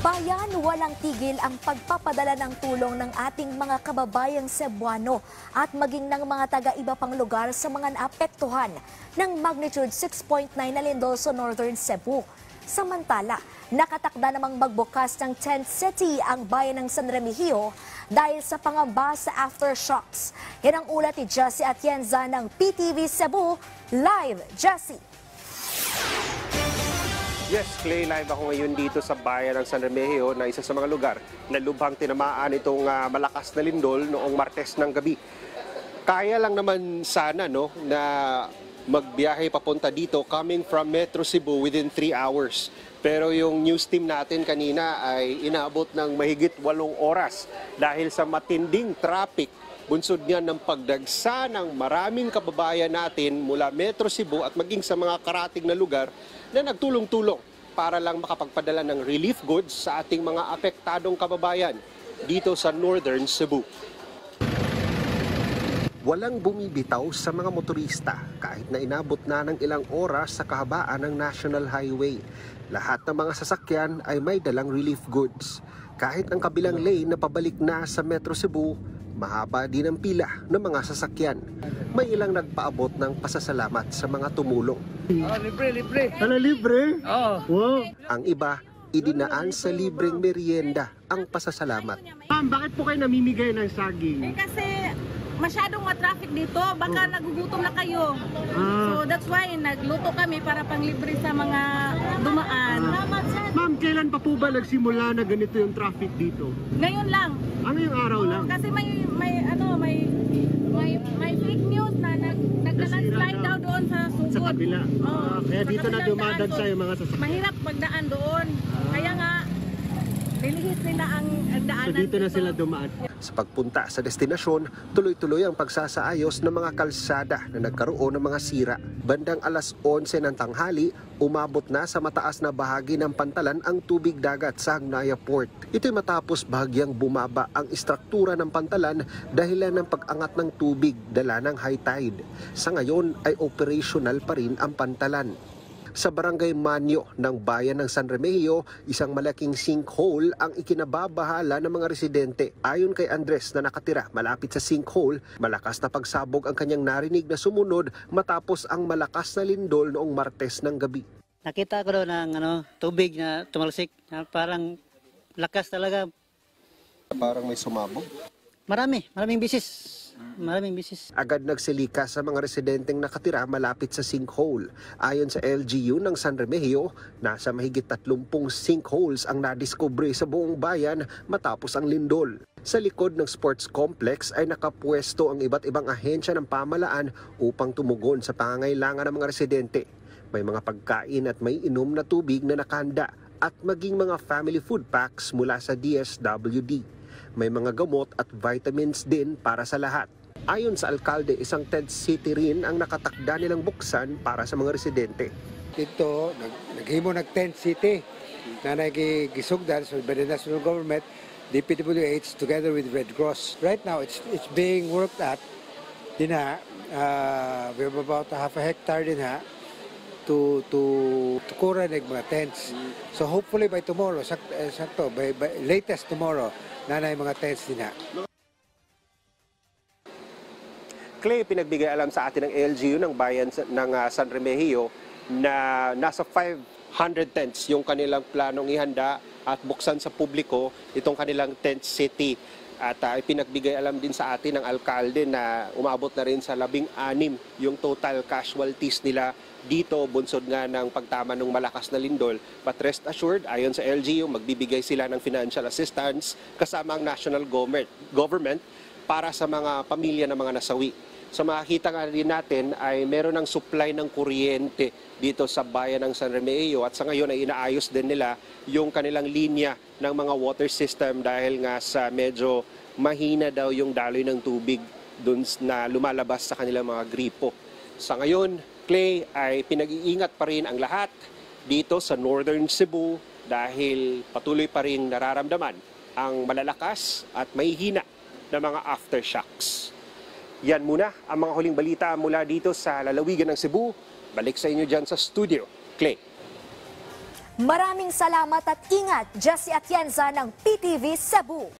Bayan, walang tigil ang pagpapadala ng tulong ng ating mga kababayang Cebuano at maging ng mga taga-iba pang lugar sa mga naapektuhan ng magnitude 6.9 na lindol sa Northern Cebu. Samantala, nakatakda namang magbukas ng tent city ang bayan ng San Remigio dahil sa pangamba sa aftershocks. Yan ang ulat ni Jessie Atienza ng PTV Cebu. Live, Jessie! Yes, Clay, live ako ngayon dito sa bayan ng San Remigio na isa sa mga lugar na lubhang tinamaan itong malakas na lindol noong Martes ng gabi. Kaya lang naman sana na magbiyahe papunta dito coming from Metro Cebu within 3 hours. Pero yung news team natin kanina ay inaabot ng mahigit 8 oras dahil sa matinding traffic. Bunsod niyan ng pagdagsa ng maraming kababayan natin mula Metro Cebu at maging sa mga karating na lugar na nagtulong-tulong para lang makapagpadala ng relief goods sa ating mga apektadong kababayan dito sa Northern Cebu. Walang bumibitaw sa mga motorista kahit na inabot na ng ilang oras sa kahabaan ng National Highway. Lahat ng mga sasakyan ay may dalang relief goods. Kahit ang kabilang lane na pabalik na sa Metro Cebu, mahaba din ang pila ng mga sasakyan. May ilang nagpaabot ng pasasalamat sa mga tumulong. Libre. Ano, libre? Oo. Wow. Ang iba, idinaan sa libreng merienda ang pasasalamat. Ma'am, bakit po kayo namimigay ng saging? Kasi masyadong matraffic dito, baka nagugutom na kayo. So that's why nagluto kami para panglibre sa mga dumaan. Ma'am, kailan pa po ba nagsimula na ganito yung traffic dito? Ngayon lang. Ano yung araw lang? Kasi may fake news na nagla-landslide daw doon sa sugod. Sa kabila. Kaya dito na dumadagsa yung mga sasakyan. Mahirap magdaan doon. Kaya nga, nilihis nila ang daanan. So dito na sila dumaan. Sa pagpunta sa destinasyon, tuloy-tuloy ang pagsasaayos ng mga kalsada na nagkaroon ng mga sira. Bandang alas 11 ng tanghali, umabot na sa mataas na bahagi ng pantalan ang tubig dagat sa Hagnaya Port. Ito'y matapos bahagyang bumaba ang istruktura ng pantalan dahilan ng pag-angat ng tubig dala ng high tide. Sa ngayon ay operational pa rin ang pantalan. Sa Barangay Manyo ng bayan ng San Remigio, isang malaking sinkhole ang ikinababahala ng mga residente. Ayon kay Andres na nakatira malapit sa sinkhole, malakas na pagsabog ang kanyang narinig na sumunod matapos ang malakas na lindol noong Martes ng gabi. Nakita ko daw ng tubig na tumalsik, na parang lakas talaga. Parang may sumabog? Maraming bisis. Agad nagsilika sa mga residenteng nakatira malapit sa sinkhole. Ayon sa LGU ng San Remigio, nasa mahigit 30 sinkholes ang nadiskubre sa buong bayan matapos ang lindol. Sa likod ng sports complex ay nakapwesto ang iba't ibang ahensya ng pamahalaan upang tumugon sa pangangailangan ng mga residente. May mga pagkain at may inom na tubig na nakahanda at maging mga family food packs mula sa DSWD. May mga gamot at vitamins din para sa lahat. Ayon sa alkalde, isang tent city rin ang nakatakda nilang buksan para sa mga residente. Dito, naghimo ng tent city na nagisugdan so by the national government, DPWH together with Red Cross. Right now, it's being worked at. We have about half a hectare din to kura ng mga tents. So hopefully by tomorrow, by latest tomorrow, nanay mga tents din Clay, pinagbigay alam sa atin ng LGU ng bayan ng San Remigio na nasa 500 tents yung kanilang planong ihanda at buksan sa publiko itong kanilang tent city. At ipinagbigay alam din sa atin ng alkalde na umabot na rin sa 16 yung total casualties nila dito, bunsod nga ng pagtama ng malakas na lindol. But rest assured, ayon sa LGU, magbibigay sila ng financial assistance kasama ang national government para sa mga pamilya ng mga nasawi. So makikita nga rin natin ay meron ng supply ng kuryente dito sa bayan ng San Remigio at sa ngayon ay inaayos din nila yung kanilang linya ng mga water system dahil nga sa medyo mahina daw yung daloy ng tubig dun na lumalabas sa kanilang mga gripo. Sa ngayon, Clay, ay pinag-iingat pa rin ang lahat dito sa Northern Cebu dahil patuloy pa rin nararamdaman ang malalakas at mahihina na mga aftershocks. Yan muna ang mga huling balita mula dito sa lalawigan ng Cebu. Balik sa inyo dyan sa studio. Clay. Maraming salamat at ingat, Jessie Atienza ng PTV Cebu.